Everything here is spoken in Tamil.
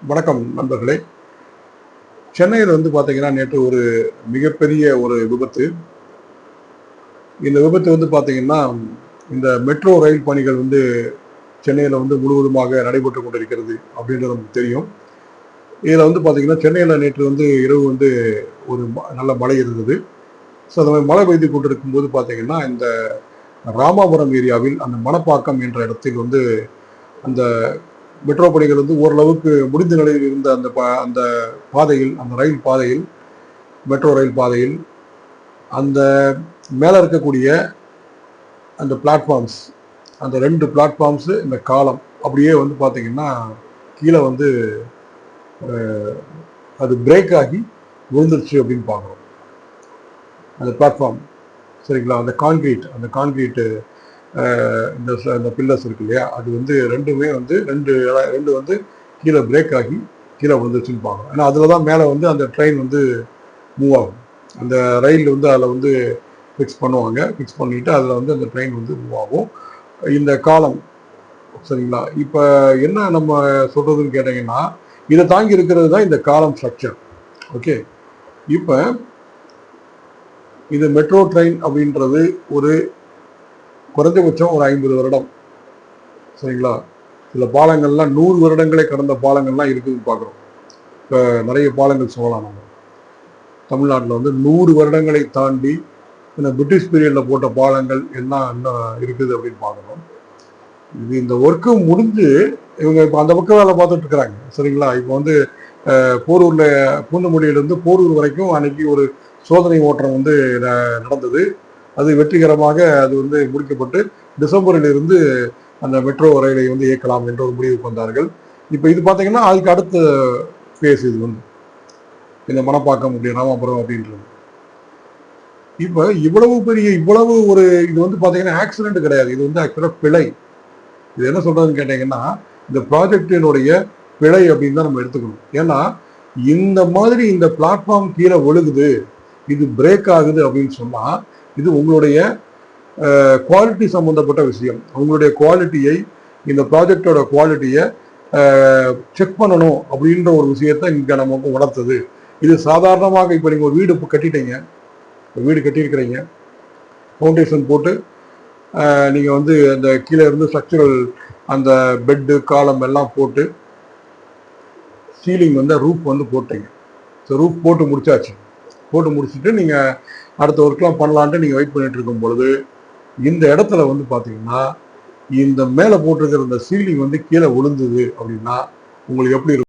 வணக்கம் நண்பர்களே. சென்னையில் பார்த்தீங்கன்னா நேற்று ஒரு மிகப்பெரிய ஒரு விபத்து. இந்த விபத்து பார்த்தீங்கன்னா இந்த மெட்ரோ ரயில் பணிகள் சென்னையில் முழுவதுமாக நடைபெற்று கொண்டிருக்கிறது அப்படின்றது நமக்கு தெரியும். இதில் பார்த்தீங்கன்னா சென்னையில் நேற்று இரவு ஒரு நல்ல மழை இருந்தது. ஸோ அந்த மாதிரி மழை பெய்து கொண்டிருக்கும் போது பார்த்தீங்கன்னா இந்த ராமாபுரம் ஏரியாவில் அந்த மணப்பாக்கம் என்ற இடத்தில் அந்த மெட்ரோ பணிகள் ஓரளவுக்கு முடிந்த நிலையில் இருந்த அந்த பாதையில், அந்த ரயில் பாதையில், மெட்ரோ ரயில் பாதையில் அந்த மேலே இருக்கக்கூடிய அந்த பிளாட்ஃபார்ம்ஸ், அந்த 2 பிளாட்ஃபார்ம்ஸு இந்த காலம் அப்படியே பார்த்தீங்கன்னா கீழே அது பிரேக் ஆகி விழுந்துருச்சு அப்படின்னு பார்க்குறோம். அந்த பிளாட்ஃபார்ம் சரிங்களா, அந்த கான்கிரீட்டு இந்த பில்லர்ஸ் இருக்கு இல்லையா, அது ரெண்டுமே ரெண்டு கீழே பிரேக் ஆகி கீழே விழுந்துருச்சுன்னு பார்க்கணும். ஏன்னா அதில் தான் மேலே அந்த ட்ரெயின் மூவ் ஆகும். அந்த ரயில் அதில் ஃபிக்ஸ் பண்ணுவாங்க. ஃபிக்ஸ் பண்ணிவிட்டு அதில் அந்த ட்ரெயின் மூவ் ஆகும். இந்த காலம் சரிங்களா. இப்போ என்ன நம்ம சொல்கிறதுன்னு கேட்டிங்கன்னா, இதை தாங்கி இருக்கிறது தான் இந்த காலம் ஸ்ட்ரக்சர். ஓகே, இப்போ இது மெட்ரோ ட்ரெயின் அப்படின்றது ஒரு குறைஞ்சபட்சம் ஒரு 50 வருடம் சரிங்களா. சில பாலங்கள்லாம் 100 வருடங்களை கடந்த பாலங்கள்லாம் இருக்குதுன்னு பார்க்குறோம். இப்போ நிறைய பாலங்கள் சொல்லலாம். நம்ம தமிழ்நாட்டில் 100 வருடங்களை தாண்டி இந்த பிரிட்டிஷ் பீரியடில் போட்ட பாலங்கள் எல்லாம் இன்னும் இருக்குது அப்படின்னு பார்க்குறோம். இந்த ஒர்க்கு முடிஞ்சு இவங்க இப்போ அந்த பக்கம் வேலை பார்த்துட்டு இருக்கிறாங்க சரிங்களா. இப்போ போரூரில் பூந்தமல்லியிலேருந்து போரூர் வரைக்கும் அன்னைக்கு ஒரு சோதனை ஓட்டம் நடந்தது. அது வெற்றிகரமாக அது முடிக்கப்பட்டு டிசம்பரில் இருந்து அந்த மெட்ரோ ரயிலை இயக்கலாம் என்ற ஒரு முடிவுக்கு வந்தார்கள். இப்போ இது பார்த்தீங்கன்னா அதுக்கு அடுத்த ஃபேஸ் இது இந்த மணப்பாக்கம் அப்படி ராமாபுரம் அப்படின்றது. இப்போ இவ்வளவு ஒரு இது பார்த்தீங்கன்னா ஆக்சிடென்ட் கிடையாது. இது ஆக்சுவலாக பிழை. இது என்ன சொல்றதுன்னு கேட்டீங்கன்னா, இந்த ப்ராஜெக்டினுடைய பிழை அப்படின்னு தான் நம்ம எடுத்துக்கணும். ஏன்னா இந்த மாதிரி இந்த பிளாட்ஃபார்ம் கீழே விழுகுது, இது பிரேக் ஆகுது அப்படின்னு சொன்னா இது உங்களுடைய குவாலிட்டி சம்பந்தப்பட்ட விஷயம். உங்களுடைய குவாலிட்டியை, இந்த ப்ராஜெக்டோட குவாலிட்டியை செக் பண்ணணும் அப்படின்ற ஒரு விஷயத்த இங்கே நமக்கு உணர்த்தது. இது சாதாரணமாக இப்போ நீங்கள் ஒரு வீடு கட்டிட்டீங்க, வீடு கட்டியிருக்கிறீங்க, ஃபவுண்டேஷன் போட்டு நீங்கள் அந்த கீழே இருந்து ஸ்ட்ரக்சரல் அந்த பெட்டு காலம் எல்லாம் போட்டு சீலிங் ரூஃப் போட்டீங்க. ஸோ ரூஃப் போட்டு முடிச்சாச்சு. போட்டு முடிச்சுட்டு நீங்கள் அடுத்த ஒர்க்லாம் பண்ணலான்ட்டு நீங்கள் வெயிட் பண்ணிட்டு இருக்கும் பொழுது இந்த இடத்துல பார்த்தீங்கன்னா இந்த மேலே போட்டிருக்கிற இந்த சீலிங் கீழே விழுந்தது அப்படின்னா உங்களுக்கு எப்படி இருக்கும்?